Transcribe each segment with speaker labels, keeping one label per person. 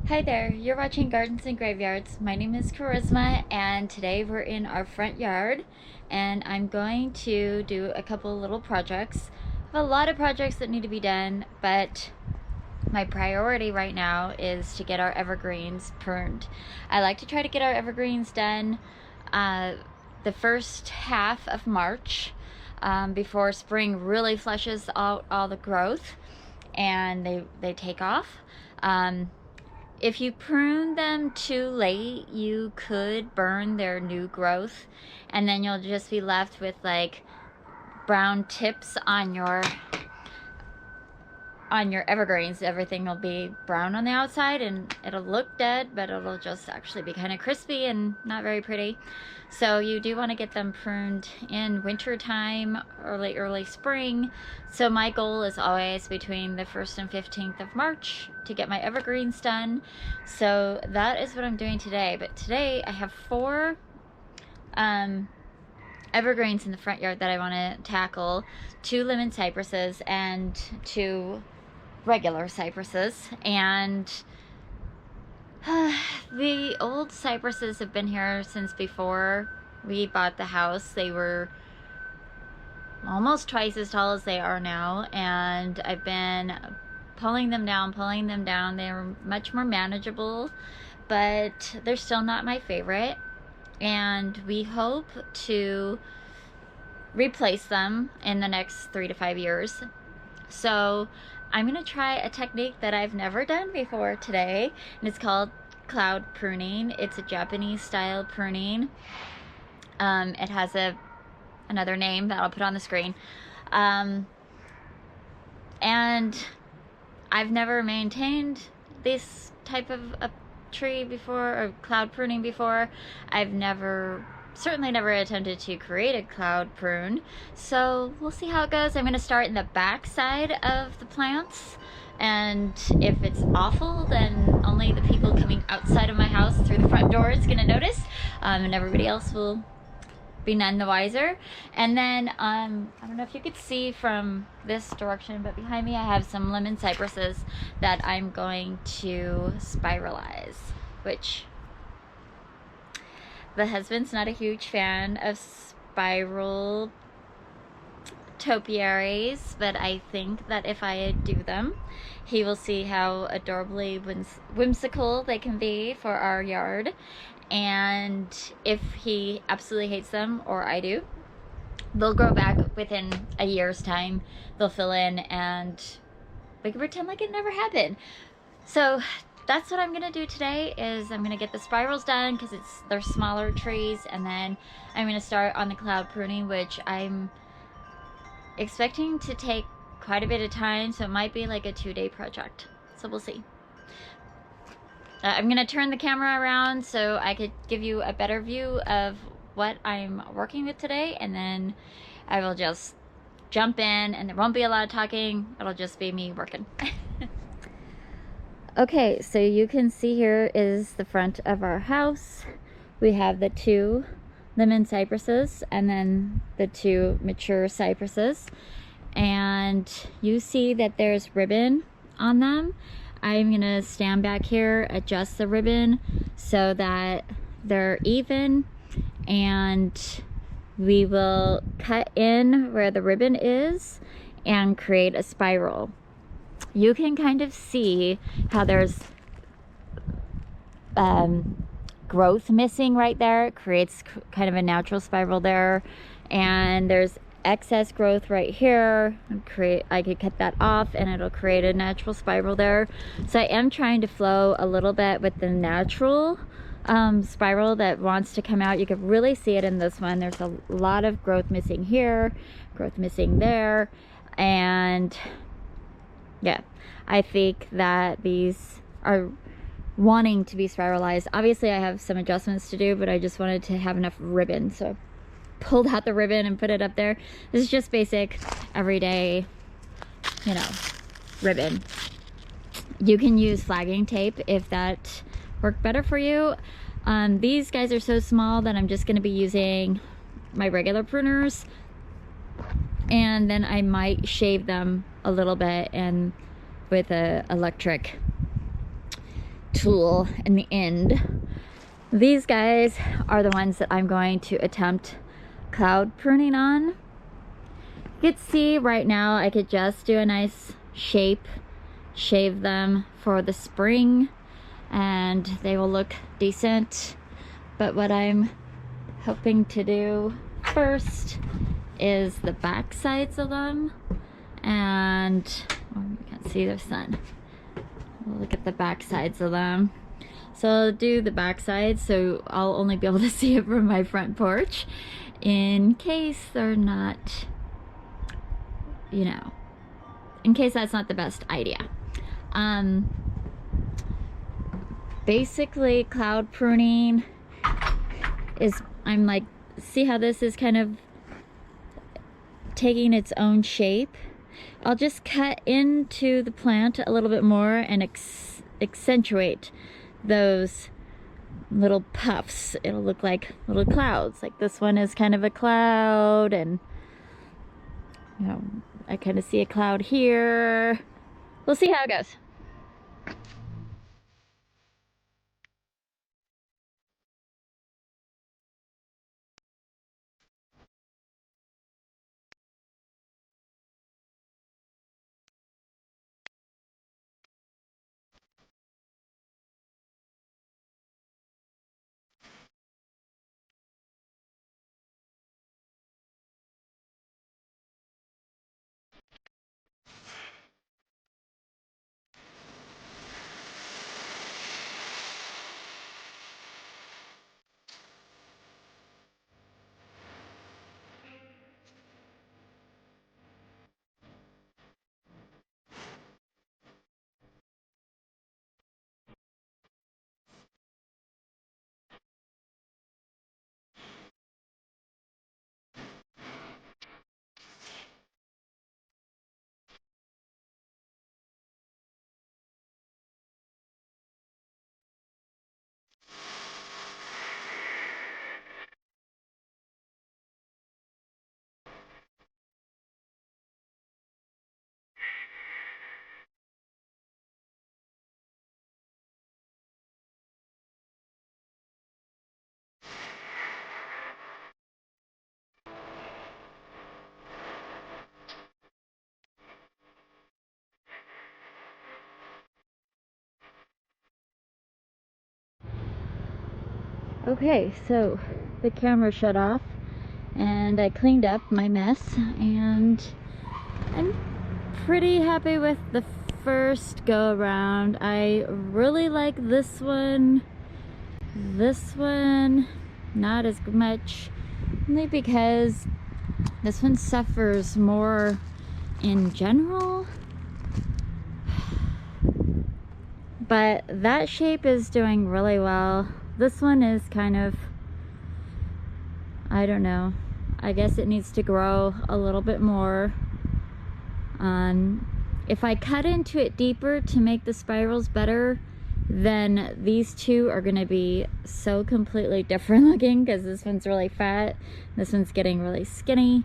Speaker 1: Hi there, you're watching Gardens and Graveyards. My name is Charisma, and today we're in our front yard, and I'm going to do a couple little projects. I have a lot of projects that need to be done, but my priority right now is to get our evergreens pruned. I like to try to get our evergreens done the first half of March, before spring really flushes out all the growth and they take off. If you prune them too late, you could burn their new growth, and then you'll just be left with like brown tips on your evergreens. Everything will be brown on the outside and it'll look dead, but it'll just actually be kind of crispy and not very pretty. So you do want to get them pruned in winter time, early spring. So my goal is always between the 1st and 15th of March to get my evergreens done. So that is what I'm doing today. But today I have 4 evergreens in the front yard that I want to tackle. 2 lemon cypresses and 2 regular cypresses, and the old cypresses have been here since before we bought the house. They were almost twice as tall as they are now, and I've been pulling them down. They're much more manageable, but they're still not my favorite, and we hope to replace them in the next 3 to 5 years. So I'm gonna try a technique that I've never done before today, and it's called cloud pruning. It's a Japanese style pruning. It has another name that I'll put on the screen. And I've never maintained this type of a tree before, or cloud pruning before. I've certainly never attempted to create a cloud prune, so we'll see how it goes. I'm going to start in the back side of the plants, and if it's awful, then only the people coming outside of my house through the front door is going to notice, and everybody else will be none the wiser. And then I don't know if you could see from this direction, but behind me I have some lemon cypresses that I'm going to spiralize, which the husband's not a huge fan of spiral topiaries, but I think that if I do them, he will see how adorably whimsical they can be for our yard. And if he absolutely hates them, or I do, they'll grow back within a year's time. They'll fill in and we can pretend like it never happened. So that's what I'm gonna do today. Is I'm gonna get the spirals done because they're smaller trees, and then I'm gonna start on the cloud pruning, which I'm expecting to take quite a bit of time, so it might be like a 2-day project, so we'll see. I'm gonna turn the camera around so I could give you a better view of what I'm working with today, and then I will just jump in, and there won't be a lot of talking. It'll just be me working. Okay, so you can see here is the front of our house. We have the 2 lemon cypresses and then the 2 mature cypresses, and you see that there's ribbon on them. I'm gonna stand back here, adjust the ribbon so that they're even, and we will cut in where the ribbon is and create a spiral. You can kind of see how there's growth missing right there. It creates kind of a natural spiral there, and there's excess growth right here. I could cut that off and it'll create a natural spiral there. So I am trying to flow a little bit with the natural spiral that wants to come out. You can really see it in this one. There's a lot of growth missing here, growth missing there, and yeah, I think that these are wanting to be spiralized. Obviously I have some adjustments to do, but I just wanted to have enough ribbon, so I pulled out the ribbon and put it up there. This is just basic everyday, ribbon. You can use flagging tape if that worked better for you. These guys are so small that I'm just going to be using my regular pruners, and then I might shave them a little bit and with a electric tool in the end. These guys are the ones that I'm going to attempt cloud pruning on. You can see right now I could just do a nice shape, shave them for the spring, and they will look decent. But what I'm hoping to do first is the back sides of them, and you can't see the sun. We'll look at the back sides of them. So I'll do the back sides, so I'll only be able to see it from my front porch in case they're not, you know, in case that's not the best idea. Basically cloud pruning is, I'm like, see how this is kind of taking its own shape? I'll just cut into the plant a little bit more and accentuate those little puffs. It'll look like little clouds. Like this one is kind of a cloud, and you know, I kind of see a cloud here. We'll see how it goes. Okay, so the camera shut off and I cleaned up my mess, and I'm pretty happy with the first go around. I really like this one. This one, not as much, only because this one suffers more in general. But that shape is doing really well. This one is kind of, I don't know, I guess it needs to grow a little bit more. If I cut into it deeper to make the spirals better, then these two are gonna be so completely different looking, because this one's really fat, this one's getting really skinny.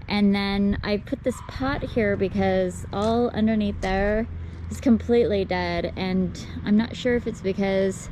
Speaker 1: And then I put this pot here because all underneath there is completely dead, and I'm not sure if it's because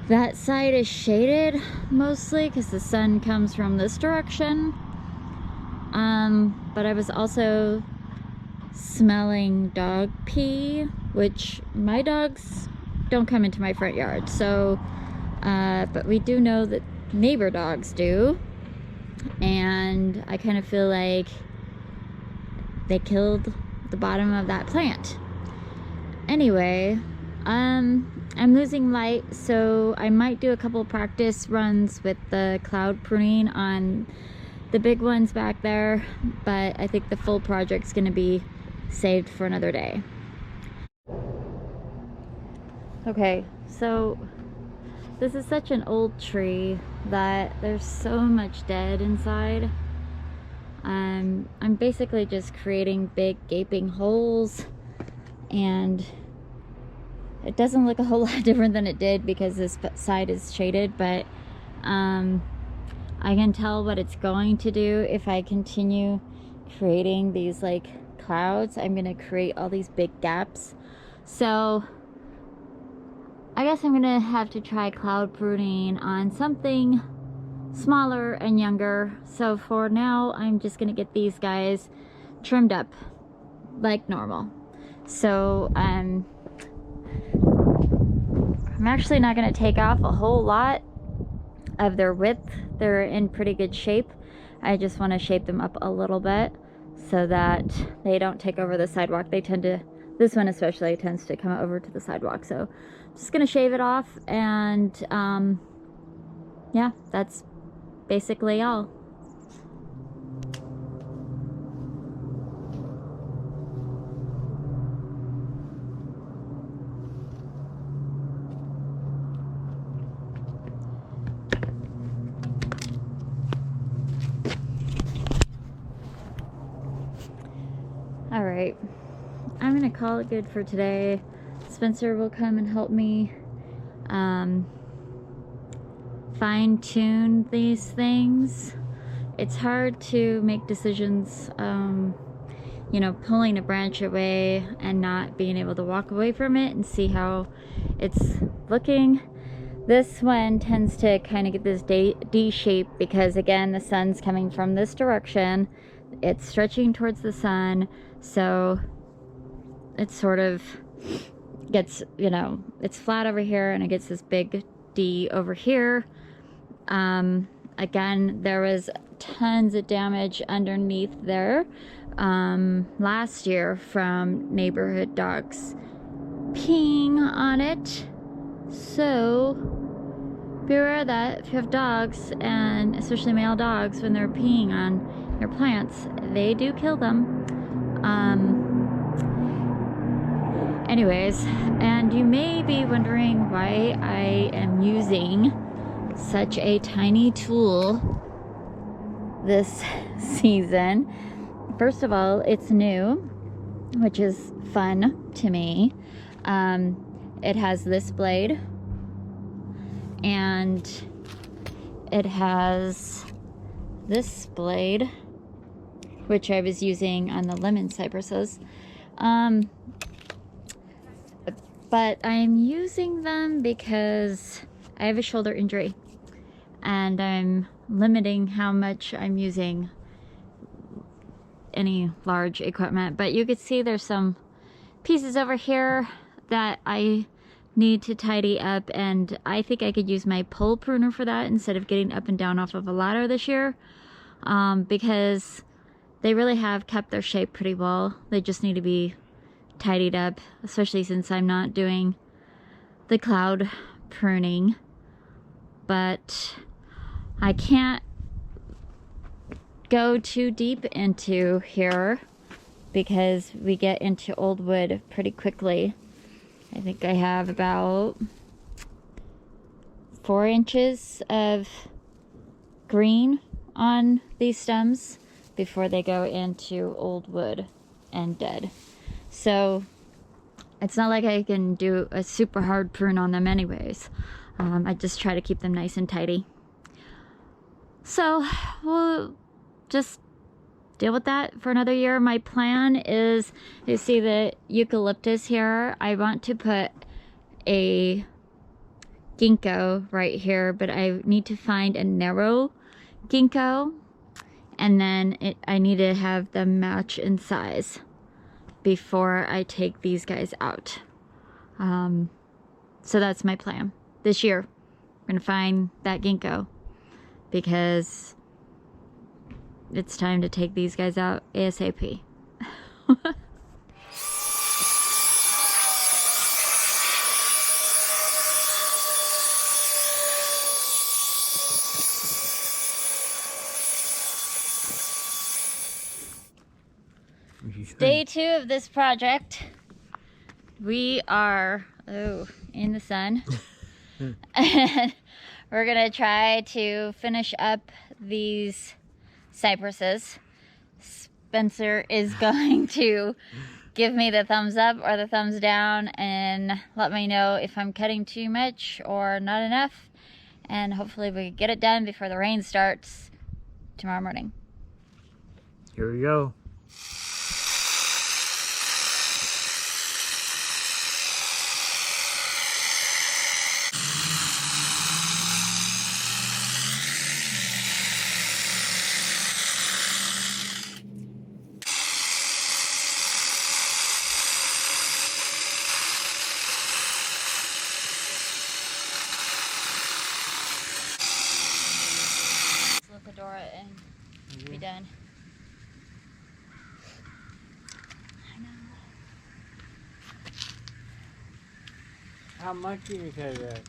Speaker 1: that side is shaded mostly because the sun comes from this direction. But I was also smelling dog pee, which my dogs don't come into my front yard, so but we do know that neighbor dogs do, and I kind of feel like they killed the bottom of that plant. Anyway, I'm losing light, so I might do a couple practice runs with the cloud pruning on the big ones back there, but I think the full project's gonna be saved for another day. Okay, so this is such an old tree that there's so much dead inside. I'm basically just creating big gaping holes, and it doesn't look a whole lot different than it did because this side is shaded, but I can tell what it's going to do if I continue creating these like clouds. I'm gonna create all these big gaps. So I guess I'm gonna have to try cloud pruning on something smaller and younger. So for now, I'm just gonna get these guys trimmed up like normal. So I'm actually not gonna take off a whole lot of their width. They're in pretty good shape. I just want to shape them up a little bit so that they don't take over the sidewalk. They tend to, this one especially tends to come over to the sidewalk. So I'm just gonna shave it off, and yeah, that's basically all. All right, I'm gonna call it good for today. Spencer will come and help me fine-tune these things. It's hard to make decisions, you know, pulling a branch away and not being able to walk away from it and see how it's looking. This one tends to kind of get this D shape because, again, the sun's coming from this direction. It's stretching towards the sun, so it sort of gets, you know, it's flat over here and it gets this big D over here. Again, there was tons of damage underneath there last year from neighborhood dogs peeing on it. So be aware of that if you have dogs, and especially male dogs, when they're peeing on your plants, they do kill them. Anyways, and you may be wondering why I am using such a tiny tool this season. First of all, it's new, which is fun to me. It has this blade, and it has this blade, which I was using on the Lemon Cypresses. But I'm using them because I have a shoulder injury and I'm limiting how much I'm using any large equipment. But you can see there's some pieces over here that I need to tidy up, and I think I could use my pole pruner for that instead of getting up and down off of a ladder this year, because they really have kept their shape pretty well. They just need to be tidied up, especially since I'm not doing the cloud pruning. But I can't go too deep into here because we get into old wood pretty quickly. I think I have about 4 inches of green on these stems before they go into old wood and dead. So it's not like I can do a super hard prune on them anyways. I just try to keep them nice and tidy. So we'll just deal with that for another year. My plan is, you see the eucalyptus here, I want to put a ginkgo right here, but I need to find a narrow ginkgo, and then I need to have them match in size before I take these guys out. So that's my plan. This year, I'm gonna find that ginkgo because it's time to take these guys out ASAP. Day 2 of this project. We are in the sun. And we're gonna try to finish up these cypresses. Spencer is going to give me the thumbs up or the thumbs down and let me know if I'm cutting too much or not enough, and hopefully we get it done before the rain starts tomorrow morning.
Speaker 2: Here we go.
Speaker 1: Lithodora and be done. I know.
Speaker 2: How much did you say that?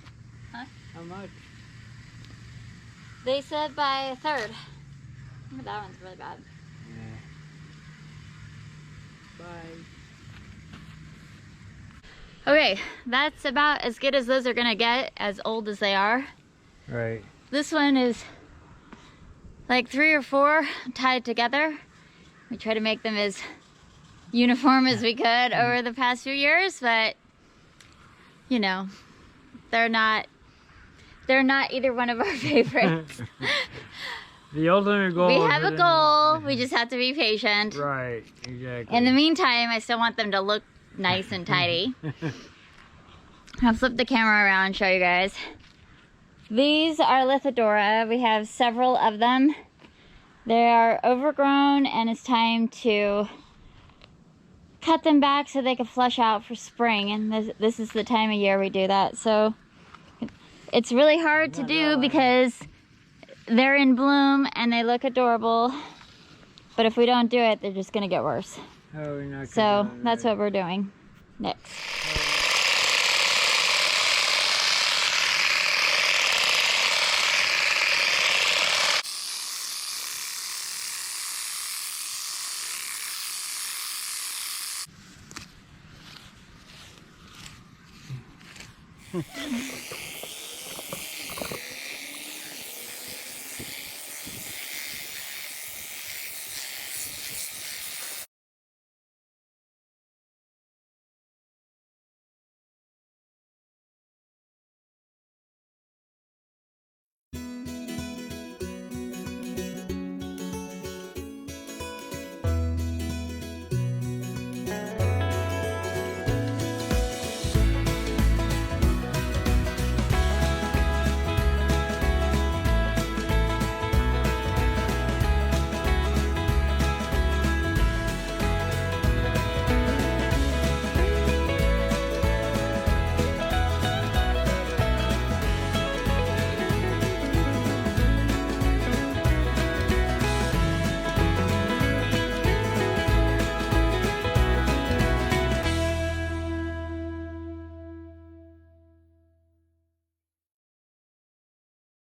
Speaker 1: Huh?
Speaker 2: How much?
Speaker 1: They said by a third. But that one's really bad.
Speaker 2: Yeah. Bye.
Speaker 1: Okay, that's about as good as those are gonna get, as old as they are.
Speaker 2: Right.
Speaker 1: This one is like 3 or 4 tied together. We try to make them as uniform as we could over the past few years, but you know, they're not either one of our favorites.
Speaker 2: The ultimate goal.
Speaker 1: We have a goal, we just have to be patient.
Speaker 2: Right, exactly.
Speaker 1: In the meantime, I still want them to look nice and tidy. I'll flip the camera around and show you guys. These are Lithodora. We have several of them. They are overgrown and it's time to cut them back so they can flush out for spring. And this is the time of year we do that. So it's really hard to do because they're in bloom and they look adorable. But if we don't do it, they're just gonna get worse.
Speaker 2: Oh, we're not
Speaker 1: So that's what we're doing next.